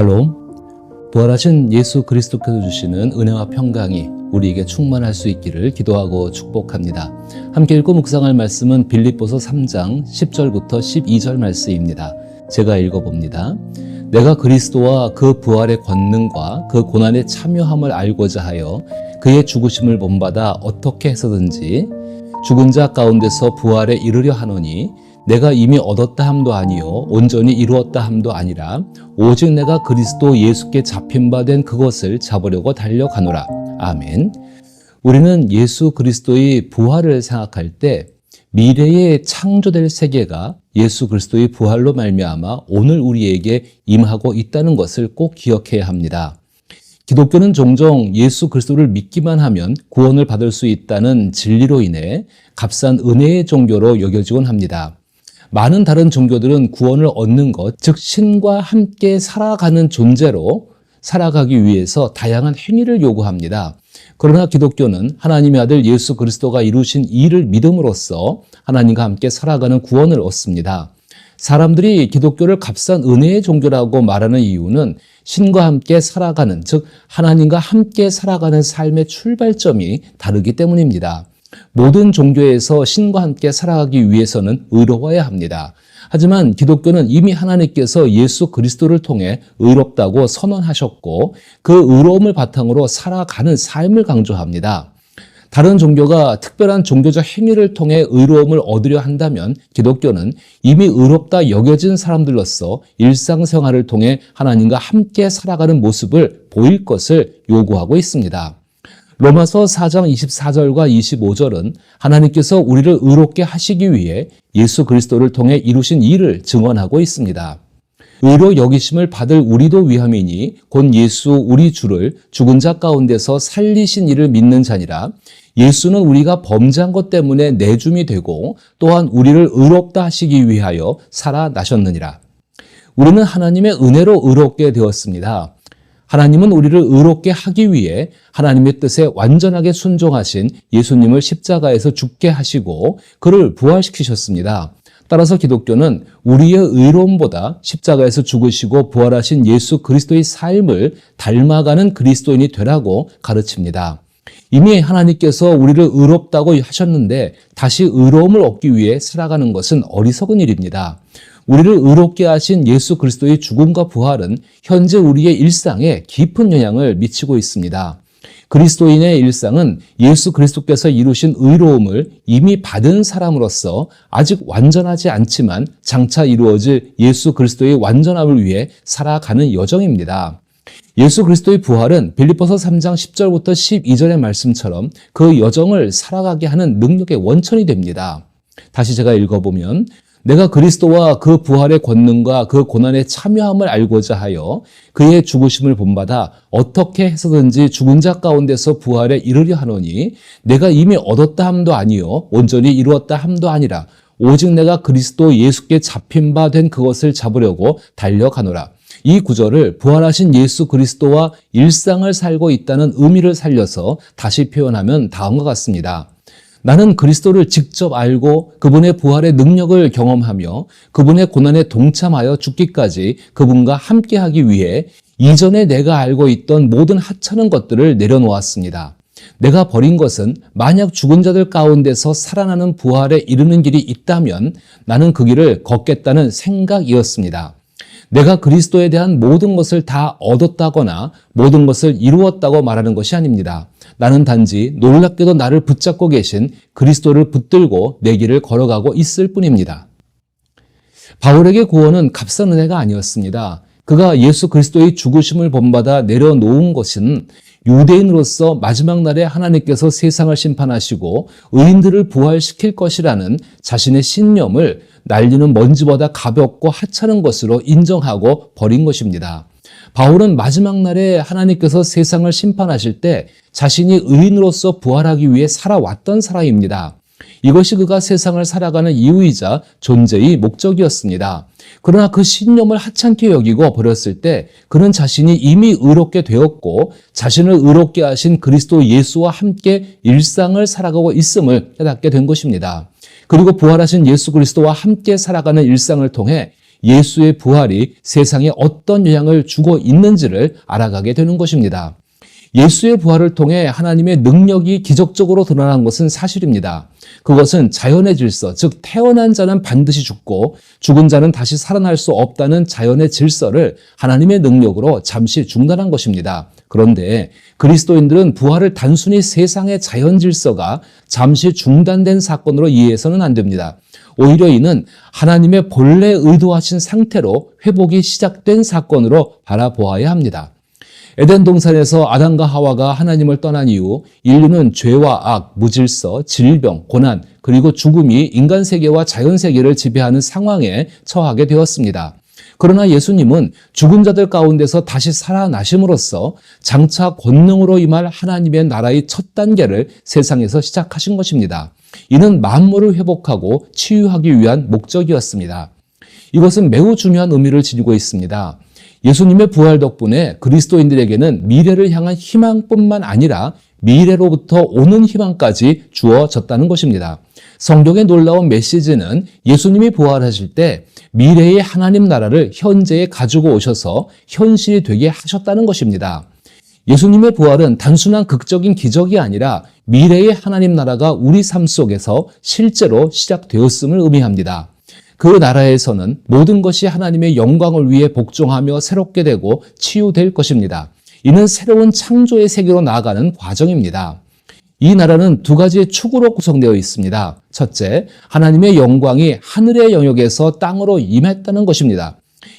샬롬. 부활하신 예수 그리스도께서 주시는 은혜와 평강이 우리에게 충만할 수 있기를 기도하고 축복합니다. 함께 읽고 묵상할 말씀은 빌립보서 3장 10절부터 12절 말씀입니다. 제가 읽어봅니다. 내가 그리스도와 그 부활의 권능과 그 고난의 참여함을 알고자 하여 그의 죽으심을 본받아 어떻게 해서든지 죽은 자 가운데서 부활에 이르려 하노니 내가 이미 얻었다 함도 아니요 온전히 이루었다 함도 아니라 오직 내가 그리스도 예수께 잡힌 바 된 그것을 잡으려고 달려가노라. 아멘. 우리는 예수 그리스도의 부활을 생각할 때 미래에 창조될 세계가 예수 그리스도의 부활로 말미암아 오늘 우리에게 임하고 있다는 것을 꼭 기억해야 합니다. 기독교는 종종 예수 그리스도를 믿기만 하면 구원을 받을 수 있다는 진리로 인해 값싼 은혜의 종교로 여겨지곤 합니다. 많은 다른 종교들은 구원을 얻는 것, 즉 신과 함께 살아가는 존재로 살아가기 위해서 다양한 행위를 요구합니다. 그러나 기독교는 하나님의 아들 예수 그리스도가 이루신 일을 믿음으로써 하나님과 함께 살아가는 구원을 얻습니다. 사람들이 기독교를 값싼 은혜의 종교라고 말하는 이유는 신과 함께 살아가는, 즉 하나님과 함께 살아가는 삶의 출발점이 다르기 때문입니다. 모든 종교에서 신과 함께 살아가기 위해서는 의로워야 합니다. 하지만 기독교는 이미 하나님께서 예수 그리스도를 통해 의롭다고 선언하셨고 그 의로움을 바탕으로 살아가는 삶을 강조합니다. 다른 종교가 특별한 종교적 행위를 통해 의로움을 얻으려 한다면 기독교는 이미 의롭다 여겨진 사람들로서 일상생활을 통해 하나님과 함께 살아가는 모습을 보일 것을 요구하고 있습니다. 로마서 4장 24절과 25절은 하나님께서 우리를 의롭게 하시기 위해 예수 그리스도를 통해 이루신 일을 증언하고 있습니다. 의로 여기심을 받을 우리도 위함이니 곧 예수 우리 주를 죽은 자 가운데서 살리신 이를 믿는 자니라. 예수는 우리가 범죄한 것 때문에 내줌이 되고 또한 우리를 의롭다 하시기 위하여 살아나셨느니라. 우리는 하나님의 은혜로 의롭게 되었습니다. 하나님은 우리를 의롭게 하기 위해 하나님의 뜻에 완전하게 순종하신 예수님을 십자가에서 죽게 하시고 그를 부활시키셨습니다. 따라서 기독교는 우리의 의로움보다 십자가에서 죽으시고 부활하신 예수 그리스도의 삶을 닮아가는 그리스도인이 되라고 가르칩니다. 이미 하나님께서 우리를 의롭다고 하셨는데 다시 의로움을 얻기 위해 살아가는 것은 어리석은 일입니다. 우리를 의롭게 하신 예수 그리스도의 죽음과 부활은 현재 우리의 일상에 깊은 영향을 미치고 있습니다. 그리스도인의 일상은 예수 그리스도께서 이루신 의로움을 이미 받은 사람으로서 아직 완전하지 않지만 장차 이루어질 예수 그리스도의 완전함을 위해 살아가는 여정입니다. 예수 그리스도의 부활은 빌립보서 3장 10절부터 12절의 말씀처럼 그 여정을 살아가게 하는 능력의 원천이 됩니다. 다시 제가 읽어보면 내가 그리스도와 그 부활의 권능과 그 고난의 참여함을 알고자 하여 그의 죽으심을 본받아 어떻게 해서든지 죽은 자 가운데서 부활에 이르려 하노니 내가 이미 얻었다 함도 아니요 온전히 이루었다 함도 아니라 오직 내가 그리스도 예수께 잡힌 바 된 그것을 잡으려고 달려가노라. 이 구절을 부활하신 예수 그리스도와 일상을 살고 있다는 의미를 살려서 다시 표현하면 다음과 같습니다. 나는 그리스도를 직접 알고 그분의 부활의 능력을 경험하며 그분의 고난에 동참하여 죽기까지 그분과 함께하기 위해 이전에 내가 알고 있던 모든 하찮은 것들을 내려놓았습니다. 내가 버린 것은 만약 죽은 자들 가운데서 살아나는 부활에 이르는 길이 있다면 나는 그 길을 걷겠다는 생각이었습니다. 내가 그리스도에 대한 모든 것을 다 얻었다거나 모든 것을 이루었다고 말하는 것이 아닙니다. 나는 단지 놀랍게도 나를 붙잡고 계신 그리스도를 붙들고 내 길을 걸어가고 있을 뿐입니다. 바울에게 구원은 값싼 은혜가 아니었습니다. 그가 예수 그리스도의 죽으심을 본받아 내려놓은 것은 유대인으로서 마지막 날에 하나님께서 세상을 심판하시고 의인들을 부활시킬 것이라는 자신의 신념을 날리는 먼지보다 가볍고 하찮은 것으로 인정하고 버린 것입니다. 바울은 마지막 날에 하나님께서 세상을 심판하실 때 자신이 의인으로서 부활하기 위해 살아왔던 사람입니다. 이것이 그가 세상을 살아가는 이유이자 존재의 목적이었습니다. 그러나 그 신념을 하찮게 여기고 버렸을 때 그는 자신이 이미 의롭게 되었고 자신을 의롭게 하신 그리스도 예수와 함께 일상을 살아가고 있음을 깨닫게 된 것입니다. 그리고 부활하신 예수 그리스도와 함께 살아가는 일상을 통해 예수의 부활이 세상에 어떤 영향을 주고 있는지를 알아가게 되는 것입니다. 예수의 부활을 통해 하나님의 능력이 기적적으로 드러난 것은 사실입니다. 그것은 자연의 질서, 즉 태어난 자는 반드시 죽고 죽은 자는 다시 살아날 수 없다는 자연의 질서를 하나님의 능력으로 잠시 중단한 것입니다. 그런데 그리스도인들은 부활을 단순히 세상의 자연 질서가 잠시 중단된 사건으로 이해해서는 안 됩니다. 오히려 이는 하나님의 본래 의도하신 상태로 회복이 시작된 사건으로 바라보아야 합니다. 에덴 동산에서 아담과 하와가 하나님을 떠난 이후 인류는 죄와 악, 무질서, 질병, 고난, 그리고 죽음이 인간 세계와 자연 세계를 지배하는 상황에 처하게 되었습니다. 그러나 예수님은 죽은 자들 가운데서 다시 살아나심으로써 장차 권능으로 임할 하나님의 나라의 첫 단계를 세상에서 시작하신 것입니다. 이는 만물을 회복하고 치유하기 위한 목적이었습니다. 이것은 매우 중요한 의미를 지니고 있습니다. 예수님의 부활 덕분에 그리스도인들에게는 미래를 향한 희망뿐만 아니라 미래로부터 오는 희망까지 주어졌다는 것입니다. 성경의 놀라운 메시지는 예수님이 부활하실 때 미래의 하나님 나라를 현재에 가지고 오셔서 현실이 되게 하셨다는 것입니다. 예수님의 부활은 단순한 극적인 기적이 아니라 미래의 하나님 나라가 우리 삶 속에서 실제로 시작되었음을 의미합니다. 그 나라에서는 모든 것이 하나님의 영광을 위해 복종하며 새롭게 되고 치유될 것입니다. 이는 새로운 창조의 세계로 나아가는 과정입니다. 이 나라는 두 가지의 축으로 구성되어 있습니다. 첫째, 하나님의 영광이 하늘의 영역에서 땅으로 임했다는 것입니다.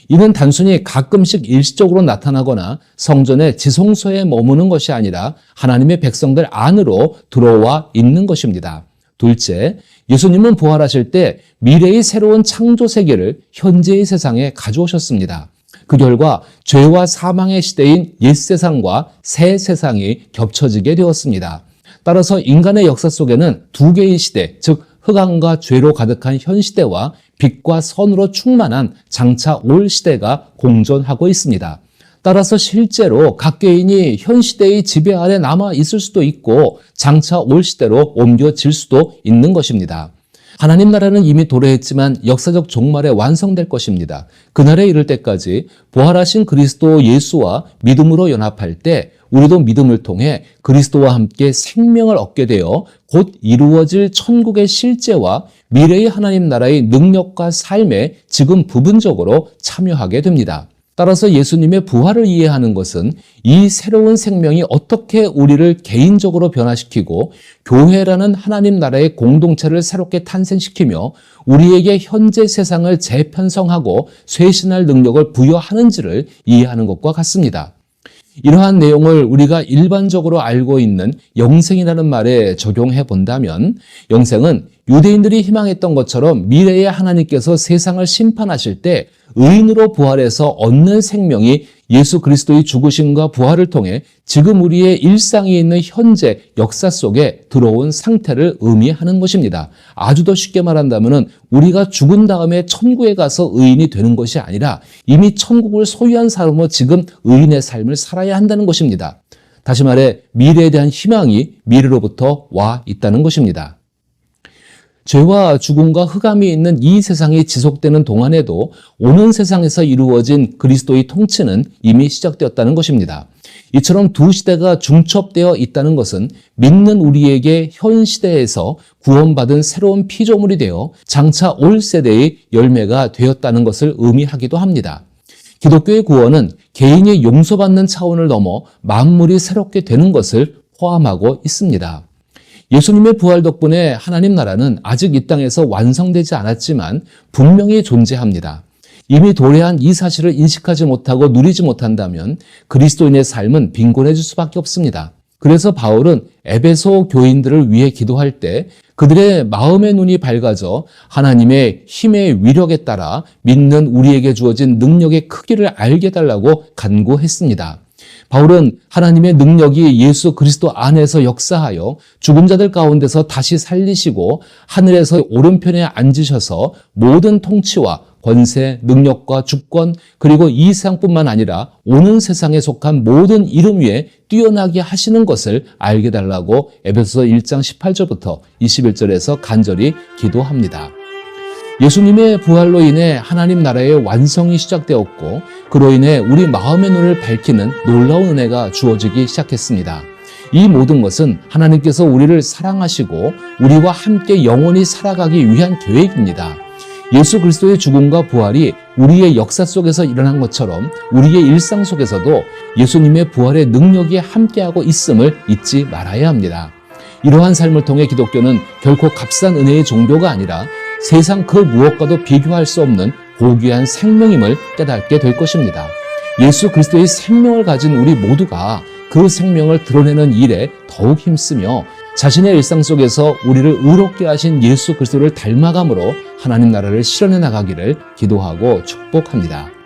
이는 단순히 가끔씩 일시적으로 나타나거나 성전의 지성소에 머무는 것이 아니라 하나님의 백성들 안으로 들어와 있는 것입니다. 둘째, 예수님은 부활하실 때 미래의 새로운 창조 세계를 현재의 세상에 가져오셨습니다. 그 결과 죄와 사망의 시대인 옛세상과 새 세상이 겹쳐지게 되었습니다. 따라서 인간의 역사 속에는 두 개의 시대, 즉 흑암과 죄로 가득한 현 시대와 빛과 선으로 충만한 장차 올 시대가 공존하고 있습니다. 따라서 실제로 각 개인이 현 시대의 지배 아래 남아 있을 수도 있고 장차 올 시대로 옮겨질 수도 있는 것입니다. 하나님 나라는 이미 도래했지만 역사적 종말에 완성될 것입니다. 그날에 이를 때까지 부활하신 그리스도 예수와 믿음으로 연합할 때 우리도 믿음을 통해 그리스도와 함께 생명을 얻게 되어 곧 이루어질 천국의 실제와 미래의 하나님 나라의 능력과 삶에 지금 부분적으로 참여하게 됩니다. 따라서 예수님의 부활을 이해하는 것은 이 새로운 생명이 어떻게 우리를 개인적으로 변화시키고 교회라는 하나님 나라의 공동체를 새롭게 탄생시키며 우리에게 현재 세상을 재편성하고 쇄신할 능력을 부여하는지를 이해하는 것과 같습니다. 이러한 내용을 우리가 일반적으로 알고 있는 영생이라는 말에 적용해 본다면 영생은 유대인들이 희망했던 것처럼 미래에 하나님께서 세상을 심판하실 때 의인으로 부활해서 얻는 생명이 예수 그리스도의 죽으심과 부활을 통해 지금 우리의 일상에 있는 현재 역사 속에 들어온 상태를 의미하는 것입니다. 아주 더 쉽게 말한다면 우리가 죽은 다음에 천국에 가서 의인이 되는 것이 아니라 이미 천국을 소유한 사람으로 지금 의인의 삶을 살아야 한다는 것입니다. 다시 말해 미래에 대한 희망이 미래로부터 와 있다는 것입니다. 죄와 죽음과 흑암이 있는 이 세상이 지속되는 동안에도 오는 세상에서 이루어진 그리스도의 통치는 이미 시작되었다는 것입니다. 이처럼 두 시대가 중첩되어 있다는 것은 믿는 우리에게 현 시대에서 구원받은 새로운 피조물이 되어 장차 올 세대의 열매가 되었다는 것을 의미하기도 합니다. 기독교의 구원은 개인이 용서받는 차원을 넘어 만물이 새롭게 되는 것을 포함하고 있습니다. 예수님의 부활 덕분에 하나님 나라는 아직 이 땅에서 완성되지 않았지만 분명히 존재합니다. 이미 도래한 이 사실을 인식하지 못하고 누리지 못한다면 그리스도인의 삶은 빈곤해질 수밖에 없습니다. 그래서 바울은 에베소 교인들을 위해 기도할 때 그들의 마음의 눈이 밝아져 하나님의 힘의 위력에 따라 믿는 우리에게 주어진 능력의 크기를 알게 해달라고 간구했습니다. 바울은 하나님의 능력이 예수 그리스도 안에서 역사하여 죽은 자들 가운데서 다시 살리시고 하늘에서 오른편에 앉으셔서 모든 통치와 권세, 능력과 주권 그리고 이 세상뿐만 아니라 오는 세상에 속한 모든 이름 위에 뛰어나게 하시는 것을 알게 달라고 에베소서 1장 18절부터 21절에서 간절히 기도합니다. 예수님의 부활로 인해 하나님 나라의 완성이 시작되었고 그로 인해 우리 마음의 눈을 밝히는 놀라운 은혜가 주어지기 시작했습니다. 이 모든 것은 하나님께서 우리를 사랑하시고 우리와 함께 영원히 살아가기 위한 계획입니다. 예수 그리스도의 죽음과 부활이 우리의 역사 속에서 일어난 것처럼 우리의 일상 속에서도 예수님의 부활의 능력이 함께하고 있음을 잊지 말아야 합니다. 이러한 삶을 통해 기독교는 결코 값싼 은혜의 종교가 아니라 세상 그 무엇과도 비교할 수 없는 고귀한 생명임을 깨닫게 될 것입니다. 예수 그리스도의 생명을 가진 우리 모두가 그 생명을 드러내는 일에 더욱 힘쓰며 자신의 일상 속에서 우리를 의롭게 하신 예수 그리스도를 닮아감으로 하나님 나라를 실현해 나가기를 기도하고 축복합니다.